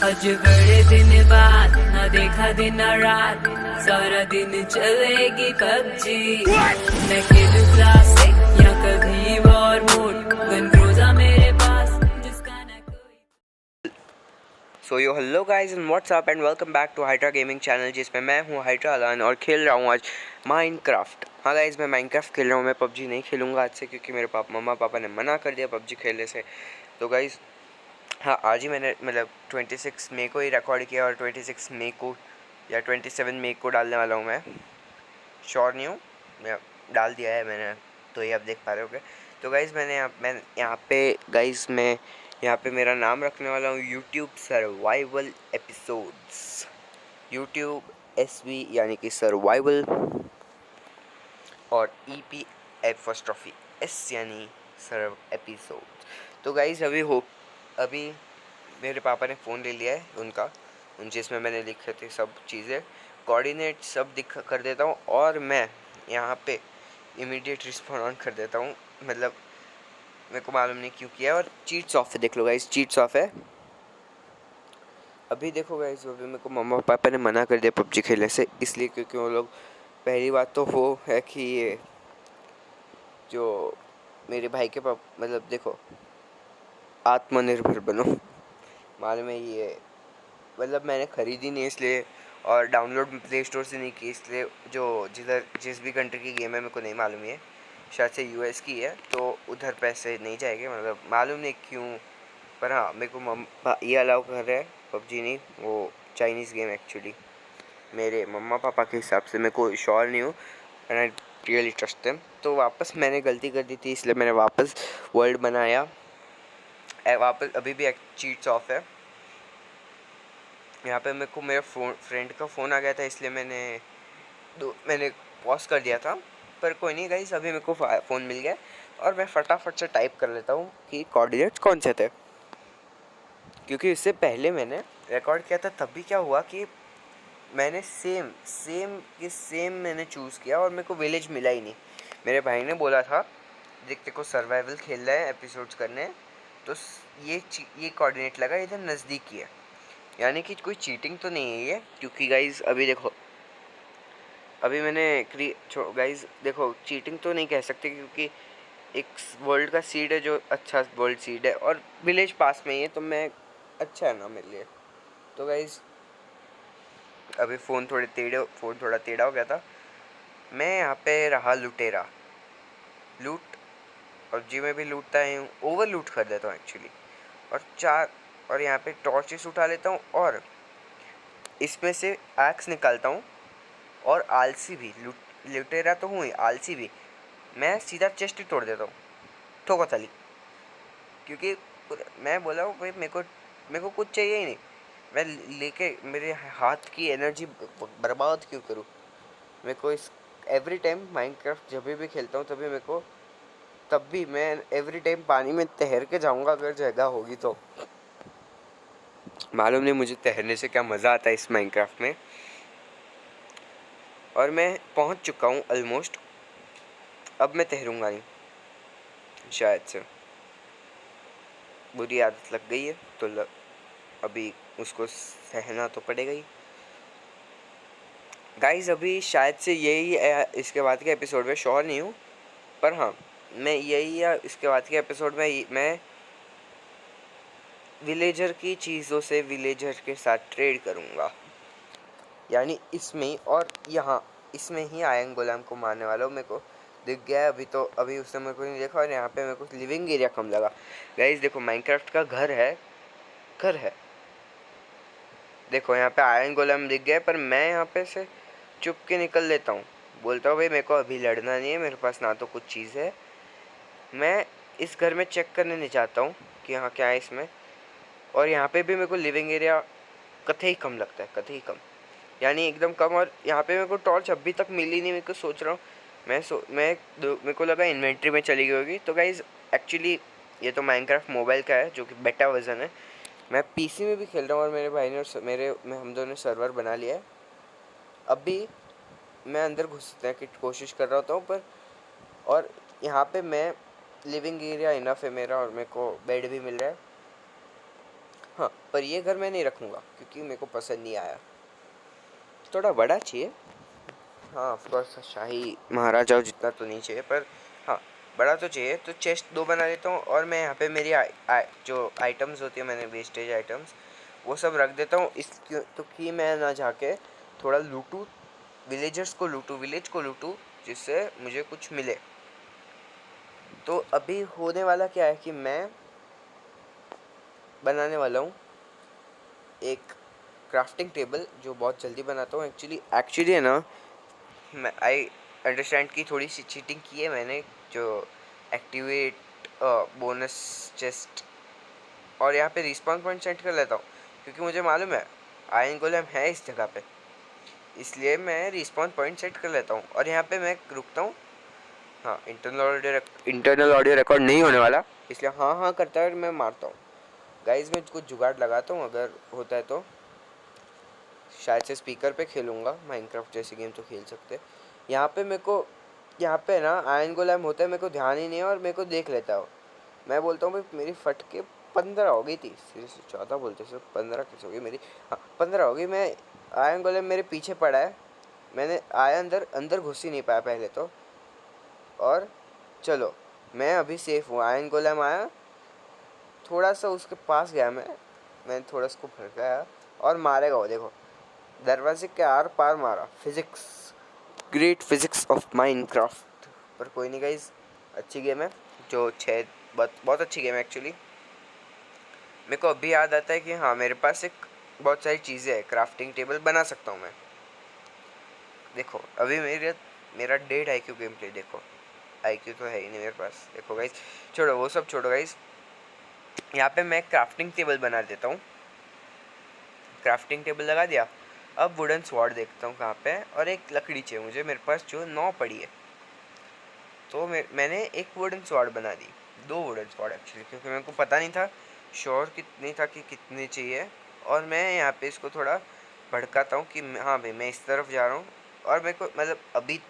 आज बड़े दिन बाद ना देखा दिन ना रात, सारा दिन चलेगी पबजी। मैं खेलूं क्लासिक या कभी वॉर मोड, गन क्रूज़ा मेरे पास जिसका ना कोई। So yo hello guys and what's up and welcome back to Hydra gaming channel, जिसमें मैं हूँ हाइड्रा अलान और खेल रहा हूँ आज माइनक्राफ्ट। हाँ गाइस, मैं माइनक्राफ्ट खेल रहा हूँ। मैं पबजी नहीं खेलूँगा आज से, क्योंकि मेरे मम्मा पापा ने मना कर दिया पबजी खेलने से। तो गाइस हाँ, आज ही मैंने मतलब 26 मई को ही रिकॉर्ड किया और 26 मई को या 27 मई को डालने वाला हूँ। मैं श्योर नहीं हूँ, मैं डाल दिया है मैंने, तो ये आप देख पा रहे होगे। तो गाइस मैं यहाँ पे मेरा नाम रखने वाला हूँ YouTube survival episodes. YouTube SV यानी कि सर्वाइवल, और EP एपोस्ट्रॉफी S यानी सर्व एपिसोड। तो गाइस अभी मेरे पापा ने फ़ोन ले लिया है उनका, जिसमें मैंने लिखे थे सब चीज़ें, कोऑर्डिनेट सब दिख कर देता हूँ, और मैं यहाँ पे इमीडिएट रिस्पॉन्ड ऑन कर देता हूँ। मतलब मेरे को मालूम नहीं क्यों किया। और चीट्स ऑफ है, देख लो गाइस, चीट्स ऑफ है। अभी देखो गाइस, अभी मेरे को मम्मा पापा ने मना कर दिया पबजी खेलने से, इसलिए क्योंकि वो लोग, पहली बात तो वो है कि ये जो मेरे भाई के पाप मतलब देखो, आत्मनिर्भर बनो। मालूम है ये, मतलब मैंने ख़रीदी नहीं इसलिए, और डाउनलोड प्ले स्टोर से नहीं की इसलिए। जो जिस भी कंट्री की गेम है मेरे को नहीं मालूम है, शायद से US की है, तो उधर पैसे नहीं जाएंगे, मतलब मालूम नहीं क्यों। पर हाँ, मेरे को ये अलाउ कर रहे हैं, पबजी नहीं, वो चाइनीज़ गेम एक्चुअली। मेरे मम्मा पापा के हिसाब से, मेरे को श्योर नहीं हूँ, and I really trust them. तो वापस मैंने गलती कर दी थी, इसलिए मैंने वापस वर्ल्ड बनाया। वापस अभी भी चीट्स ऑफ है। यहाँ पे मेरे को मेरे फ्रेंड का फ़ोन आ गया था, इसलिए मैंने पॉज कर दिया था। पर कोई नहीं गाइस, अभी मेरे को फ़ोन मिल गया, और मैं फटाफट से टाइप कर लेता हूँ कि कोऑर्डिनेट्स कौन से थे, क्योंकि इससे पहले मैंने रिकॉर्ड किया था। तब भी क्या हुआ कि मैंने सेम मैंने चूज़ किया, और मेरे को विलेज मिला ही नहीं। मेरे भाई ने बोला था, देख तेरे को सर्वाइवल खेलना है, एपिसोड्स करने हैं, तो ये कोऑर्डिनेट लगा, इधर नज़दीक ही है, यानी कि कोई चीटिंग तो नहीं है ये। क्योंकि गाइज अभी देखो, अभी गाइज देखो, चीटिंग तो नहीं कह सकते, क्योंकि एक वर्ल्ड का सीड है जो अच्छा वर्ल्ड सीड है, और विलेज पास में ही है, तो मैं अच्छा है ना मेरे लिए। तो गाइज अभी फ़ोन थोड़ा टेढ़ा हो गया था। मैं यहाँ पे रहा लुटेरा, लूट पबजी में भी लूटता ही हूँ, ओवर लूट कर देता हूँ एक्चुअली। और यहाँ पे टॉर्चेस उठा लेता हूँ, और इसमें से एक्स निकालता हूँ, और आलसी भी, लुटेरा तो हूँ ही, आलसी भी। मैं सीधा चेस्ट ही तोड़ देता हूँ, ठोको थाली, क्योंकि मैं बोला हूँ भाई, मेरे को कुछ चाहिए ही नहीं। मैं लेके मेरे हाथ की एनर्जी बर्बाद क्यों करूँ। मेरे को एवरी टाइम माइनक्राफ्ट जब भी खेलता हूँ, तब भी मैं एवरी टाइम पानी में तैर के जाऊँगा, अगर जगह होगी तो। मालूम नहीं मुझे तैरने से क्या मज़ा आता है इस माइनक्राफ्ट में। और मैं पहुंच चुका हूं ऑलमोस्ट, अब मैं तैरूंगा नहीं, शायद से बुरी आदत लग गई है, तो अभी उसको सहना तो पड़ेगा ही। गाइस अभी शायद से यही इसके बाद के एपिसोड में, श्योर नहीं हूँ, पर हाँ मैं यही या इसके बाद के एपिसोड में मैं विलेजर की चीज़ों से विलेजर के साथ ट्रेड करूँगा, यानी इसमें। और यहाँ इसमें ही आयन गोलाम को मारने वाला हूँ। मेरे को दिख गया है अभी उसने मेरे को नहीं देखा, और यहाँ पे मेरे को लिविंग एरिया कम लगा। गाइस देखो, माइनक्राफ्ट का घर है। देखो यहाँ पे आयरन गोलम दिख गया, पर मैं यहाँ पे से चुप के निकल लेता हूँ, बोलता हूँ भाई मेरे को अभी लड़ना नहीं है, मेरे पास ना तो कुछ चीज़ है। मैं इस घर में चेक करने नहीं चाहता हूँ कि यहाँ क्या है इसमें। और यहाँ पे भी मेरे को लिविंग एरिया कतई कम लगता है, कतई कम, यानी एकदम कम। और यहाँ पे मेरे को टॉर्च अभी तक मिली नहीं। मेरे को सोच रहा हूँ, मेरे को लगा इन्वेंट्री में चली गई होगी। तो गाइज़ एक्चुअली ये तो माइनक्राफ्ट मोबाइल का है, जो कि बेटा वर्जन है। मैं PC में भी खेल रहा हूँ, और मेरे भाई ने हम दोनों ने सर्वर बना लिया है। अभी मैं अंदर घुसने की कोशिश कर रहा होता हूँ, पर और यहाँ पे मैं लिविंग एरिया इनफ है मेरा, और मेरे को बेड भी मिल रहा है। हाँ, पर ये घर मैं नहीं रखूँगा क्योंकि मेरे को पसंद नहीं आया, थोड़ा बड़ा चाहिए। हाँ ऑफ कोर्स शाही महाराजाओं जितना तो नहीं चाहिए, पर हाँ बड़ा तो चाहिए। तो चेस्ट 2 बना लेता हूँ और मैं यहाँ पे मेरी जो आइटम्स होती है, मैंने वेस्टेज आइटम्स वो सब रख देता हूँ, इस तो कि मैं ना जाके थोड़ा लूटूँ, विलेजर्स को लूटूँ, विलेज को लूटूँ, जिससे मुझे कुछ मिले। तो अभी होने वाला क्या है कि मैं बनाने वाला हूँ एक क्राफ्टिंग टेबल, जो बहुत जल्दी बनाता हूँ। एक्चुअली है ना, मैं आई अंडरस्टैंड की थोड़ी सी चीटिंग की है मैंने, जो एक्टिवेट बोनस चेस्ट और यहाँ पे रिस्पॉन्स पॉइंट सेट कर लेता हूँ, क्योंकि मुझे मालूम है आयरन गोलेम है इस जगह पे, इसलिए मैं रिस्पॉन्स पॉइंट सेट कर लेता हूँ और यहाँ पे मैं रुकता हूँ। हाँ, इंटरनल ऑडियो रिकॉर्ड नहीं होने वाला, इसलिए हाँ हाँ करता है और मैं मारता हूँ। गाइज मैं कुछ जुगाड़ लगाता हूँ, अगर होता है तो शायद से स्पीकर पे खेलूँगा, माइनक्राफ्ट जैसी गेम तो खेल सकते। यहाँ पे मेरे को, यहाँ पे ना आयरन गोलेम होता है, मेरे को ध्यान ही नहीं है और मेरे को देख लेता हो। मैं बोलता हूँ भाई मेरी फट के 15 हो गई थी, सीरियसली 14 बोलते सर, 15 कैसे हो गई मेरी, हाँ 15 हो गई। मैं आयरन गोलेम मेरे पीछे पड़ा है, मैंने आया अंदर घुस ही नहीं पाया पहले तो। और चलो मैं अभी सेफ हूँ, आयरन गोलेम आया, थोड़ा सा उसके पास गया मैंने थोड़ा उसको भड़काया और मारेगा वो, देखो दरवाजे के आर पार मारा। Physics, great physics of Minecraft. पर कोई नहीं गाइज, अच्छी गेम है, जो 6 बहुत अच्छी गेम है एक्चुअली। मेरे को अभी याद आता है कि हाँ मेरे पास एक बहुत सारी चीज़ें हैं, क्राफ्टिंग टेबल बना सकता हूँ मैं। देखो अभी मेरा 1.5 IQ गेम प्ले, देखो IQ तो है ही नहीं मेरे पास। देखो गाइज, छोड़ो वो सब छोड़ो गाइज, यहाँ पे मैं क्राफ्टिंग टेबल बना देता हूँ। क्राफ्टिंग टेबल लगा दिया, अब वुडन स्वॉर्ड देखता हूँ कहाँ पे है, और एक लकड़ी चाहिए मुझे, मेरे पास जो 9 पड़ी है। तो मैंने एक वुडन स्वॉर्ड बना दी, 2 वुडन स्वॉर्ड एक्चुअली, क्योंकि मेरे को पता नहीं था, श्योर कितनी था कि कितनी चाहिए। और मैं यहाँ पे इसको थोड़ा भड़काता हूँ कि हाँ भाई मैं इस तरफ जा रहा हूँ, और मेरे को मतलब अभी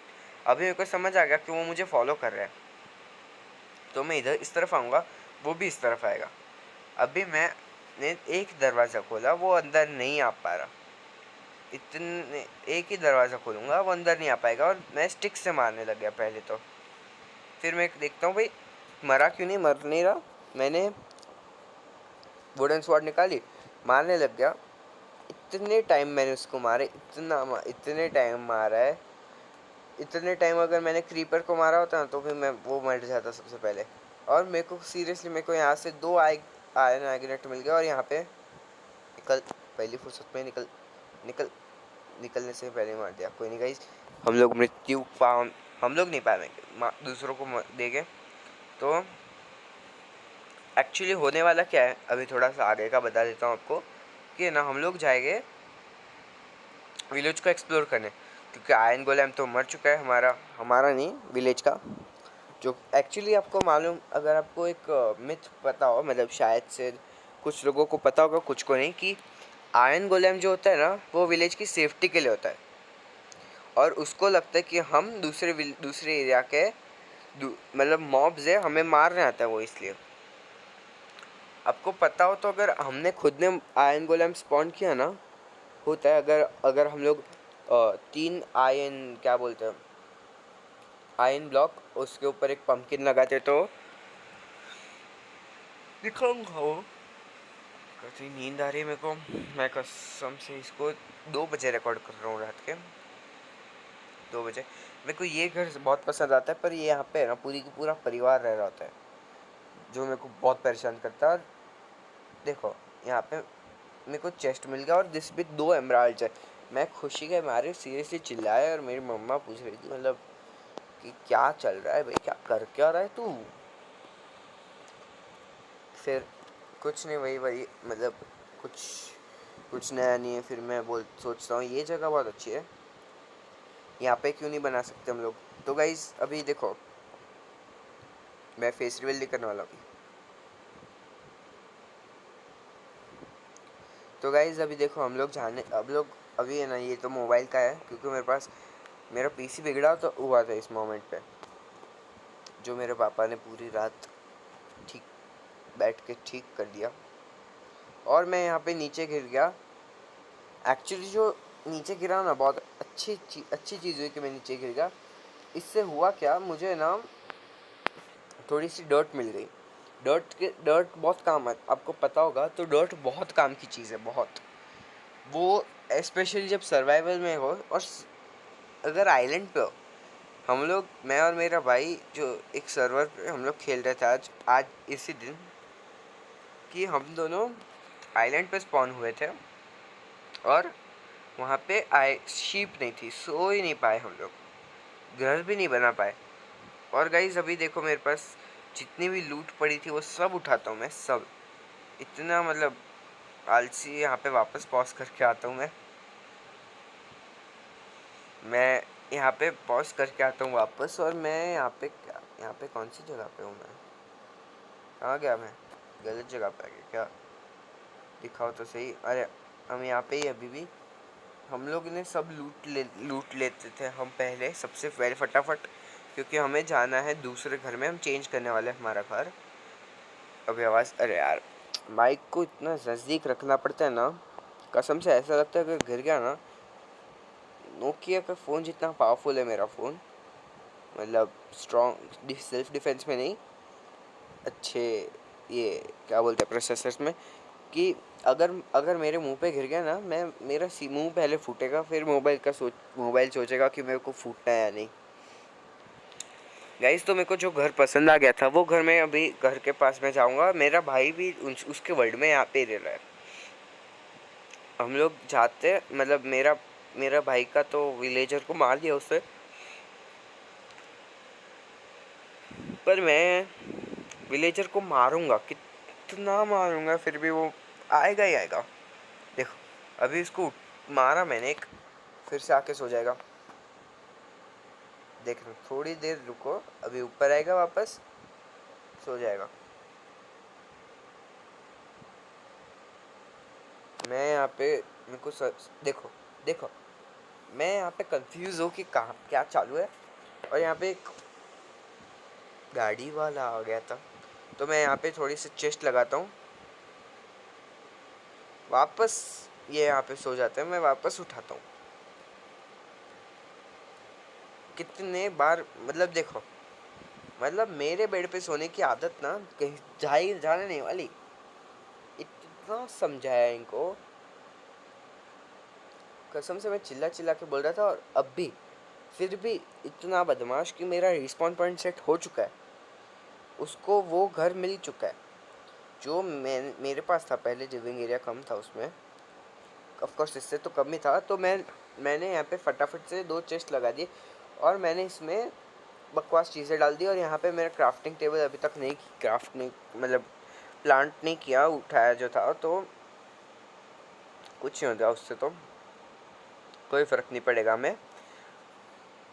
मेरे को समझ आ गया कि वो मुझे फॉलो कर रहा है, तो मैं इधर इस तरफ आऊँगा, वो भी इस तरफ आएगा। अभी मैंने एक दरवाज़ा खोला, वो अंदर नहीं आ पा रहा, इतने एक ही दरवाज़ा खोलूँगा वो अंदर नहीं आ पाएगा, और मैं स्टिक से मारने लग गया पहले तो। फिर मैं देखता हूँ भाई मर नहीं रहा, मैंने वुडन स्वॉर्ड निकाली, मारने लग गया। इतने टाइम मैंने उसको मारे, इतने टाइम मारा है, इतने टाइम अगर मैंने क्रीपर को मारा होता ना तो फिर मैं वो मर जाता सबसे पहले। और मेरे को सीरियसली मेरे को यहाँ से 2 आयरन आइग्रेट मिल गया, और यहाँ पे पहली फुर्सत में निकलने से पहले मार दिया। कोई नहीं गाइस, हम लोग नहीं पाएंगे, दूसरों को देंगे। तो एक्चुअली होने वाला क्या है, अभी थोड़ा सा आगे का बता देता हूँ आपको, कि ना हम लोग जाएंगे विलेज को एक्सप्लोर करने, क्योंकि आयरन गोलेम तो मर चुका है, हमारा नहीं विलेज का। जो एक्चुअली आपको मालूम, अगर आपको एक मिथ पता हो, मतलब शायद से कुछ लोगों को पता होगा कुछ को नहीं, कि आयरन गोलेम जो होता है ना वो विलेज की सेफ्टी के लिए होता है, और उसको लगता है कि हम दूसरे एरिया के मतलब मॉब्स है, हमें मारने आता है वो, इसलिए। आपको पता हो तो, अगर हमने खुद ने आयरन गोलेम स्पॉन किया ना, होता है अगर हम लोग 3 आयरन क्या बोलते हैं आयरन ब्लॉक, उसके ऊपर एक पंपकिन लगाते तो दिखाऊंगा वो। कतई नींद आ रही है मेरे को, मैं कसम से इसको 2 बजे रिकॉर्ड कर रहा हूँ, रात के 2 बजे। मेरे को ये घर बहुत पसंद आता है, पर ये यहाँ पे है ना पूरा परिवार रह रहा होता है, जो मेरे को बहुत परेशान करता है। देखो यहाँ पे मेरे को चेस्ट मिल गया, और जिस भी 2 एमराल्ड्स है, मैं खुशी के मारे सीरियसली चिल्लाया, और मेरी मम्मा पूछ रही थी मतलब कि क्या चल रहा है भाई, क्या रहा है तू। फिर कुछ नहीं, वही मतलब कुछ नया नहीं है। फिर मैं सोचता हूँ ये जगह बहुत अच्छी है, यहाँ पे क्यों नहीं बना सकते हम लोग। तो गाइज अभी देखो मैं फेस रिवील नहीं करने वाला अभी। तो गाइज अभी देखो अभी है ना, ये तो मोबाइल का है, क्योंकि मेरा पीसी बिगड़ा तो हुआ था इस मोमेंट पे, जो मेरे पापा ने पूरी रात बैठ के ठीक कर दिया। और मैं यहाँ पे नीचे गिर गया। एक्चुअली जो नीचे गिरा ना, बहुत अच्छी चीज़ हुई कि मैं नीचे गिर गया। इससे हुआ क्या, मुझे ना थोड़ी सी डर्ट मिल गई। डर्ट बहुत काम है, आपको पता होगा, तो डर्ट बहुत काम की चीज़ है, बहुत। वो स्पेशली जब सर्वाइवल में हो और अगर आइलैंड पे हो। हम लोग, मैं और मेरा भाई, जो एक सर्वर पे हम लोग खेल रहे थे आज इसी दिन, कि हम दोनों आइलैंड पे स्पॉन हुए थे और वहाँ पे शीप नहीं थी, सो ही नहीं पाए हम लोग, घर भी नहीं बना पाए। और गाइस अभी देखो मेरे पास जितनी भी लूट पड़ी थी वो सब उठाता हूँ मैं, सब। इतना मतलब आलसी, यहाँ पे वापस पॉज करके आता हूँ मैं यहाँ पे पॉज करके आता हूँ वापस। और मैं यहाँ पे कौन सी जगह पे हूँ मैं, कहाँ गया मैं, गलत जगह पे आ गया क्या, दिखाओ तो सही। अरे हम यहाँ पे ही अभी भी, हम लोग ने सब लूट लेते थे हम पहले सबसे पहले फटाफट, क्योंकि हमें जाना है दूसरे घर में, हम चेंज करने वाले हैं हमारा घर। अभी आवाज़, अरे यार माइक को इतना नज़दीक रखना पड़ता है ना, कसम से ऐसा लगता है अगर गिर गया ना। नोकिया का फ़ोन जितना पावरफुल है मेरा फ़ोन, मतलब स्ट्रॉन्ग सेल्फ डिफेंस में नहीं, अच्छे ये क्या बोलते हैं प्रोसेसर्स में, कि अगर अगर मेरे मुंह पे गिर गया ना, मेरा मुंह पहले फूटेगा, फिर मोबाइल सोचेगा कि मेरे को फूटना है या नहीं। गाइस तो मेरे को जो घर पसंद आ गया था, वो घर में अभी घर के पास में जाऊंगा। मेरा भाई भी उसके वर्ल्ड में यहाँ पे रह रहा है। हम लोग जाते, मतलब मेरा भाई का तो विलेजर को मार दिया उससे, पर मैं विलेजर को मारूंगा, कितना मारूंगा, फिर भी वो आएगा ही आएगा। देखो अभी इसको मारा मैंने एक, फिर से आके सो जाएगा। देख लो, थोड़ी देर रुको, अभी ऊपर आएगा वापस, सो जाएगा। मैं यहाँ पे, मेरे को देखो देखो, मैं यहाँ पे कंफ्यूज हूँ कि कहाँ क्या चालू है। और यहाँ पे एक गाड़ी वाला आ गया था, तो मैं यहाँ पे थोड़ी सी चेस्ट लगाता हूँ, वापस ये यहाँ पे सो जाते हैं, मैं वापस उठाता हूँ। कितने बार, मतलब देखो, मतलब मेरे बेड पे सोने की आदत ना कहीं जाने नहीं वाली। इतना समझाया इनको, कसम से मैं चिल्ला चिल्ला के बोल रहा था, और अब भी फिर भी इतना बदमाश कि मेरा रिस्पॉन पॉइंट सेट हो चुका है, उसको वो घर मिल चुका है जो मेरे पास था पहले। लिविंग एरिया कम था उसमें, ऑफ कोर्स इससे तो कम ही था, तो मैंने यहाँ पे फटाफट से 2 चेस्ट लगा दिए, और मैंने इसमें बकवास चीज़ें डाल दी। और यहाँ पे मेरा क्राफ्टिंग टेबल अभी तक नहीं, क्राफ्ट नहीं, मतलब प्लांट नहीं किया, उठाया जो था, तो कुछ नहीं होता उससे, तो कोई फ़र्क नहीं पड़ेगा। मैं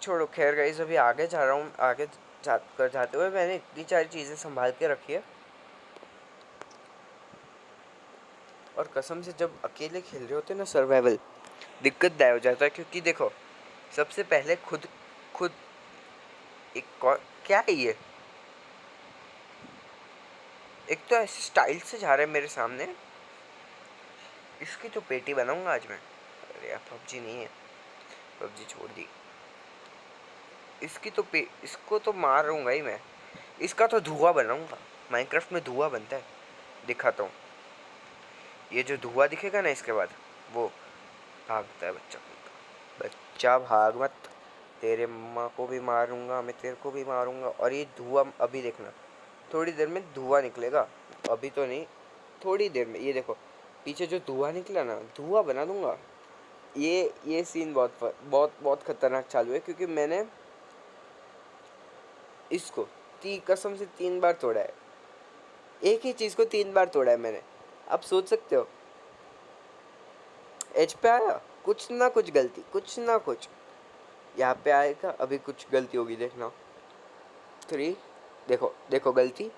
छोड़ो, खैर गाइस अभी आगे जा रहा हूँ। आगे जाते हुए मैंने इतनी सारी चीज़ें संभाल के रखी है, और कसम से जब अकेले खेल रहे होते हैं ना सर्वाइवल, दिक्कतदायक हो जाता है। क्योंकि देखो, सबसे पहले खुद खुद एक क्या है ये, एक तो ऐसे स्टाइल से जा रहे हैं मेरे सामने, इसकी तो पेटी बनाऊंगा आज मैं। अरे यार पबजी नहीं है, पबजी छोड़ दी। इसकी तो इसको तो मारूंगा ही मैं, इसका तो धुआं बनाऊंगा। माइनक्राफ्ट में धुआं बनता है, दिखाता हूँ। ये जो धुआं दिखेगा ना इसके बाद, वो भागता है बच्चा। बच्चा भाग मत, तेरे मम्मा को भी मारूंगा मैं, तेरे को भी मारूंगा। और ये धुआं अभी देखना, थोड़ी देर में धुआं निकलेगा, अभी तो नहीं, थोड़ी देर में। ये देखो पीछे जो धुआं निकला ना, धुआं बना दूंगा। ये सीन बहुत बहुत बहुत खतरनाक चालू है, क्योंकि मैंने इसको कसम से 3 बार तोड़ा है। एक ही चीज़ को 3 बार तोड़ा है मैंने। आप सोच सकते हो, एच पे आया, कुछ ना कुछ गलती, कुछ ना कुछ यहाँ पे आएगा, अभी कुछ गलती होगी, देखना। 3, देखो देखो गलती,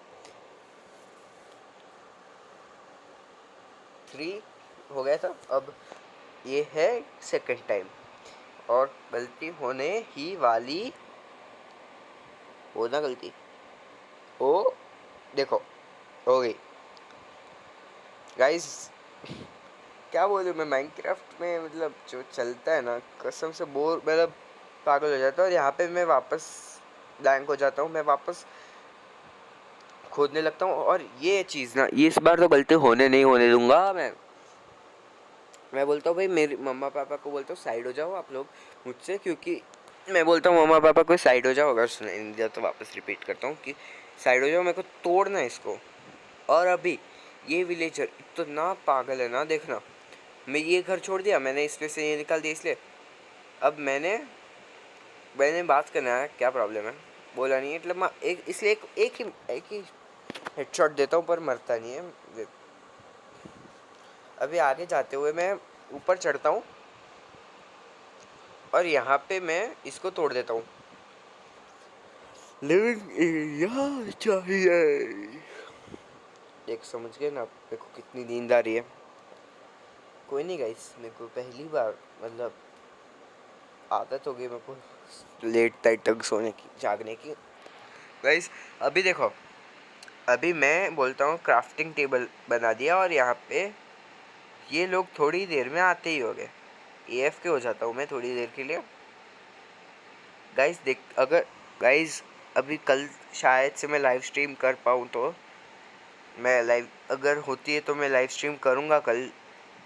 3 हो गया था। अब ये है सेकंड टाइम, और गलती होने ही वाली, हो ना गलती, हो, देखो हो गई। गाइस क्या बोलूँ मैं, माइनक्राफ्ट में मतलब जो चलता है ना, कसम से बोर, मतलब पागल हो जाता है। और यहाँ पे मैं वापस ब्लैंक हो जाता हूँ, मैं वापस खोदने लगता हूँ। और ये चीज़ ना, ये इस बार तो गलती नहीं होने दूंगा मैं बोलता हूँ भाई, मेरे मम्मा पापा को बोलता हूँ साइड हो जाओ आप लोग मुझसे, क्योंकि मैं बोलता हूँ मम्मा पापा को साइड हो जाओ, अगर सुनाई नहीं दिया तो वापस रिपीट करता हूँ कि साइड हो जाओ, मेरे को तोड़ना है इसको। और अभी ये विलेजर इतना पागल है ना, देखना, मैं ये घर छोड़ दिया, मैंने इसमें से ये निकाल दिया, इसलिए अब मैंने बात करना है, क्या प्रॉब्लम है, बोला नहीं है, मतलब मैं इसलिए एक ही हेडशॉट देता हूँ पर मरता नहीं है। अभी आगे जाते हुए मैं ऊपर चढ़ता हूँ और यहाँ पे मैं इसको तोड़ देता हूँ। लिविंग एरिया चाहिए, देख समझ गए ना मेरे को कितनी नींद आ रही है। कोई नहीं गाइस, मेरे को पहली बार मतलब आदत हो गई मेरे को लेट नाइट तक सोने की, जागने की। गाइस अभी देखो, अभी मैं बोलता हूँ क्राफ्टिंग टेबल बना दिया, और यहाँ पे ये लोग थोड़ी देर में आते ही हो गए। AFK हो जाता हूँ मैं थोड़ी देर के लिए। गाइस देख, अगर गाइस अभी कल शायद से मैं लाइव स्ट्रीम कर पाऊँ, तो मैं लाइव अगर होती है तो मैं लाइव स्ट्रीम करूँगा कल,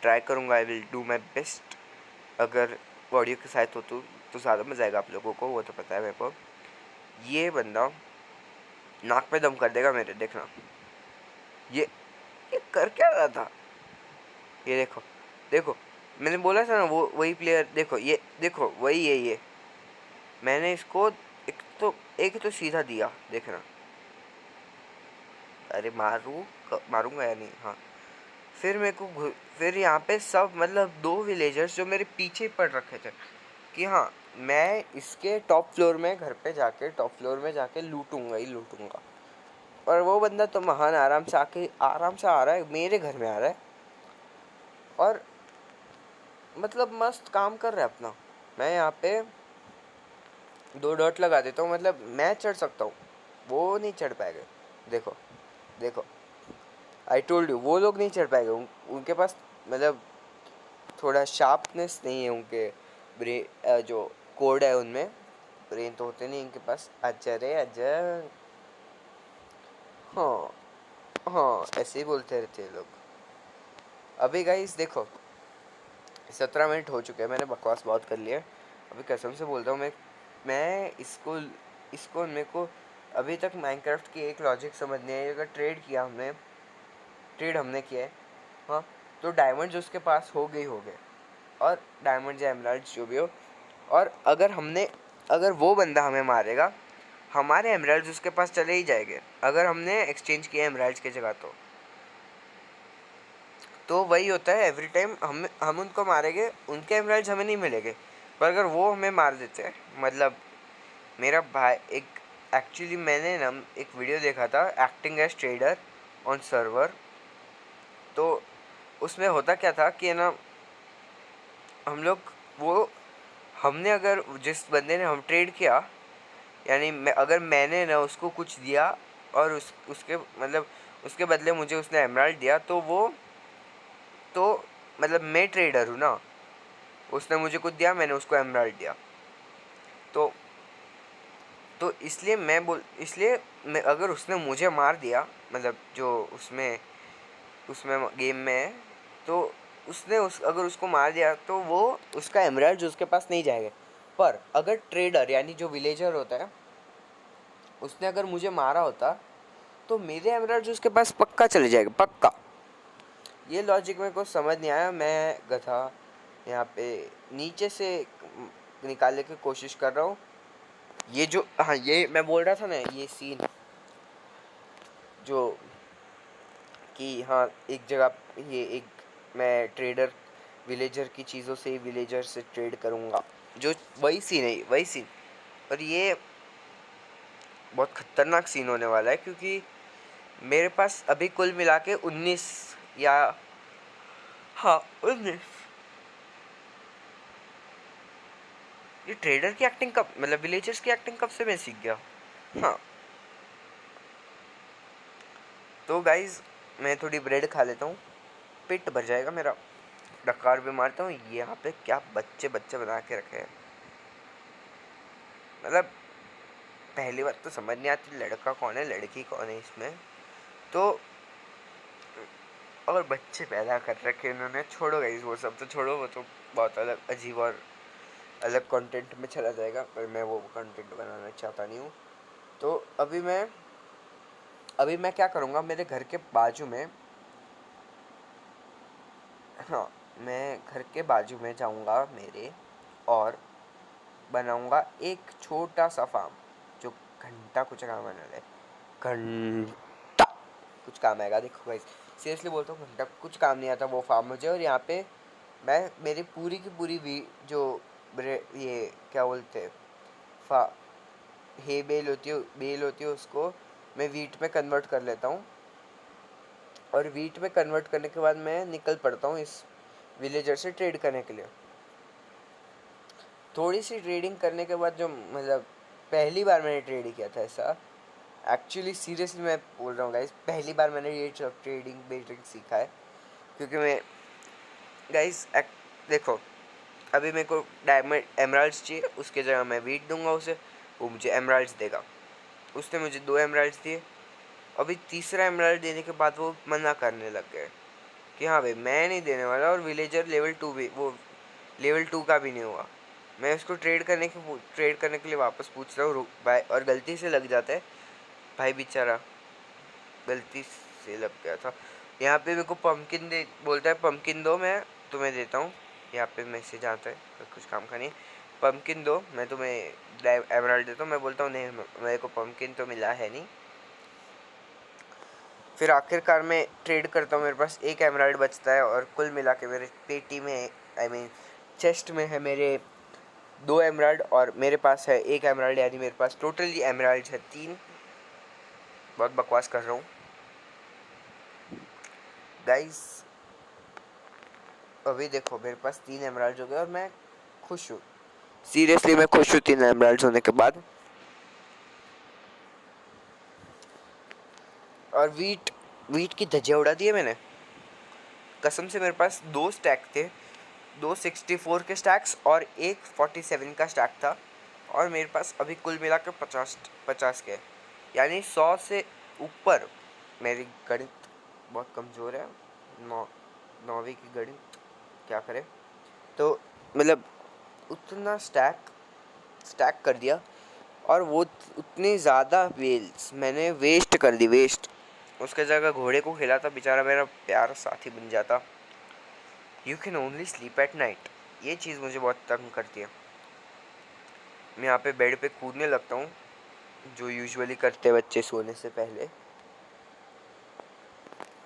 ट्राई करूँगा, I will do my best. अगर ऑडियो के साथ हो तो ज़्यादा मज़ा आएगा आप लोगों को, वो तो पता है मेरे को। ये बंदा नाक पे दम कर देगा मेरे, देखना। ये कर क्या रहा था, ये देखो देखो, मैंने बोला था ना वो वही प्लेयर, देखो ये देखो वही है ये। मैंने इसको एक तो सीधा दिया, देखना। अरे मारूंगा या नहीं, हाँ। फिर मेरे को फिर यहाँ पे सब मतलब 2 विलेजर्स जो मेरे पीछे पड़ रखे थे कि हाँ मैं इसके टॉप फ्लोर में जाके लूटूंगा ही लूटूंगा। और वो बंदा तो महान आराम से आ रहा है, मेरे घर में आ रहा है और मतलब मस्त काम कर रहा है अपना। मैं यहाँ पे 2 डॉट लगा देता हूँ, मतलब मैं चढ़ सकता हूँ, वो नहीं चढ़ पाएगा। देखो देखो, आई टोल्ड यू, वो लोग नहीं चढ़ पाएंगे, उनके पास मतलब थोड़ा शार्पनेस नहीं है, उनके जो कोड है उनमें ब्रेन तो होते नहीं इनके पास। अच्छा रे अच्छा, हाँ हाँ ऐसे ही बोलते रहते हैं लोग। अभी गाइस देखो 17 मिनट हो चुके हैं, मैंने बकवास बहुत कर लिया। अभी कसम से बोलता हूँ मैं इसको मेरे को अभी तक माइनक्राफ्ट की एक लॉजिक समझ नहीं आई। अगर ट्रेड हमने किया है, हाँ, तो डायमंड्स उसके पास हो गए, और डायमंड या एमराल्ड्स जो भी हो। और अगर वो बंदा हमें मारेगा, हमारे एमराल्ड्स उसके पास चले ही जाएंगे, अगर हमने एक्सचेंज किया एमराल्ड्स की जगह। तो वही होता है एवरी टाइम, हम उनको मारेंगे, उनके एमराल्ड्स हमें नहीं मिलेंगे। पर अगर वो हमें मार देते हैं, मतलब मेरा भाई एक्चुअली मैंने ना एक वीडियो देखा था, acting as trader on server. तो उसमें होता क्या था कि ना, हम लोग हमने अगर जिस बंदे ने हम ट्रेड किया, यानी अगर मैंने ना उसको कुछ दिया और उसके बदले मुझे उसने एमराल्ड दिया, तो मतलब मैं ट्रेडर हूँ ना, उसने मुझे कुछ दिया, मैंने उसको एमराल्ड दिया। तो इसलिए मैं अगर उसने मुझे मार दिया, मतलब जो उसमें गेम में है, तो अगर उसको मार दिया तो वो उसका एमराल्ड उसके पास नहीं जाएगा। पर अगर ट्रेडर यानी जो विलेजर होता है, उसने अगर मुझे मारा होता, तो मेरे एमराल्ड उसके पास पक्का चले जाएगा, पक्का। ये लॉजिक मेरे को समझ नहीं आया। मैं गधा यहाँ पे नीचे से निकालने की कोशिश कर रहा हूँ। ये जो, हाँ, ये मैं बोल रहा था ना, ये सीन जो कि हाँ एक जगह, मैं ट्रेडर विलेजर की चीज़ों से विलेजर से ट्रेड करूँगा, जो वही सीन। और ये बहुत ख़तरनाक सीन होने वाला है, क्योंकि मेरे पास अभी कुल मिला के 19 या हाँ 19। ये ट्रेडर की एक्टिंग कब, मतलब विलेजर्स की एक्टिंग कब से मैं सीख गया। हाँ, तो गाइज मैं थोड़ी ब्रेड खा लेता हूँ, पेट भर जाएगा मेरा। डकार भी मारता हूँ। यहाँ पे क्या बच्चे बच्चे बना के रखे हैं, मतलब पहली बात तो समझ नहीं आती लड़का कौन है लड़की कौन है इसमें। तो और बच्चे पैदा कर रखे इन्होंने, छोड़ो गाइस वो सब तो छोड़ो, वो तो बहुत अलग अजीब और अलग कंटेंट में चला जाएगा, पर मैं वो कंटेंट बनाना चाहता नहीं हूँ। तो अभी मैं क्या करूँगा, मेरे घर के बाजू में, हाँ मैं घर के बाजू में जाऊँगा मेरे, और बनाऊँगा एक छोटा सा फार्म जो घंटा कुछ काम आने वाला है। घंटा कुछ काम आएगा, देखो गाइस सीरियसली बोलता हूँ, घंटा कुछ काम नहीं आता वो फार्म मुझे। और यहाँ पे मैं मेरी पूरी की पूरी जो ये क्या बोलते हैं बेल होती है उसको मैं वीट में कन्वर्ट कर लेता हूँ। और वीट में कन्वर्ट करने के बाद मैं निकल पड़ता हूँ इस विलेजर से ट्रेड करने के लिए। थोड़ी सी ट्रेडिंग करने के बाद जो मतलब पहली बार मैंने ट्रेड किया था ऐसा, एक्चुअली सीरियसली मैं बोल रहा हूँ गाइस, पहली बार मैंने ये ट्रेडिंग बेटिंग सीखा है। क्योंकि मैं गाइस देखो अभी मेरे को डायमंड एमराल्ड्स चाहिए, उसके जगह मैं वीट दूंगा उसे, वो मुझे एमराल्ड्स देगा। उसने मुझे 2 एमराल्ड्स दिए, अभी तीसरा एमराल्ड देने के बाद वो मना करने लग गए कि हाँ भाई मैं नहीं देने वाला। और विलेजर लेवल 2 भी, वो लेवल 2 का भी नहीं हुआ। मैं उसको ट्रेड करने के लिए वापस पूछ रहा हूँ भाई, और गलती से लग जाता है भाई, बेचारा गलती से लग गया था। यहाँ पे मेरे को पम्पकिन दे बोलता है, पम्पकिन दो मैं तुम्हें देता हूँ। यहाँ पे मैसेज आता है, कुछ काम का नहीं, पम्पकिन दो मैं तुम्हें एमराल्ड देता हूँ। मैं बोलता हूँ नहीं मेरे को पम्पकिन तो मिला है नहीं। फिर आखिरकार मैं ट्रेड करता हूँ, मेरे पास 1 एमराल्ड बचता है, और कुल मिला के मेरे पेटी में चेस्ट में है मेरे 2 एमराल्ड, और मेरे पास है 1 एमराल्ड, यानी मेरे पास टोटली एमराल्ड है 3। बहुत बकवास कर रहा हूँ गाइस। अभी देखो मेरे पास 3 एमराल्ड हो गए और मैं खुश हूँ, सीरियसली मैं खुश हूँ 3 एमराल्ड होने के बाद। और वीट की धज्जियाँ उड़ा दी है मैंने कसम से। मेरे पास 2 स्टैक थे, 2 64 के स्टैक्स और 1 47 का स्टैक था, और मेरे पास अभी कुल मिला कर 50 के, यानी 100 से ऊपर। मेरी गणित बहुत कमज़ोर है, 9वीं की गणित क्या करे। तो मतलब उतना स्टैक कर दिया, और वो उतनी ज़्यादा वेल्स मैंने वेस्ट कर दी, उसके जगह घोड़े को खिलाता, बेचारा मेरा प्यारा साथी बन जाता। You can only sleep at night, ये चीज़ मुझे बहुत तंग करती है। मैं यहाँ पे बेड पे कूदने लगता हूँ, जो यूजुअली करते बच्चे सोने से पहले,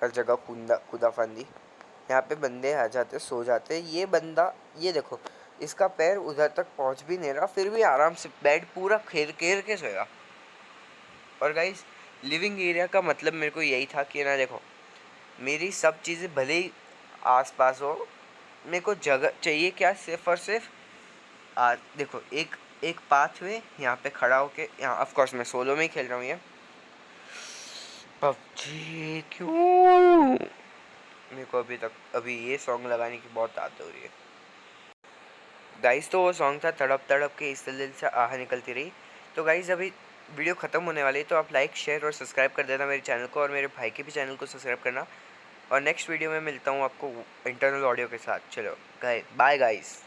हर जगह कूदा फांदी। यहाँ पे बंदे आ जाते, सो जाते। ये बंदा, ये देखो इसका पैर उधर तक पहुँच भी नहीं रहा, फिर भी आराम से बेड पूरा घेर के सोएगा। और गाइस लिविंग एरिया का मतलब मेरे को यही था कि ना देखो मेरी सब चीज़ें भले ही आसपास हो, मेरे को जगह चाहिए क्या, सिर्फ और सिर्फ देखो एक पाथवे यहाँ पे खड़ा होके, यहाँ ऑफ कोर्स मैं सोलो में ही खेल रहा हूँ। ये पबजी क्यों, मेरे को अभी ये सॉन्ग लगाने की बहुत आदत हो रही है गाइस। तो वो सॉन्ग था तड़प तड़प के इस दिल से आह निकलती रही। तो गाइस अभी वीडियो ख़त्म होने वाली है, तो आप लाइक शेयर और सब्सक्राइब कर देना मेरे चैनल को, और मेरे भाई के भी चैनल को सब्सक्राइब करना। और नेक्स्ट वीडियो में मिलता हूँ आपको इंटरनल ऑडियो के साथ। चलो बाय गाइस।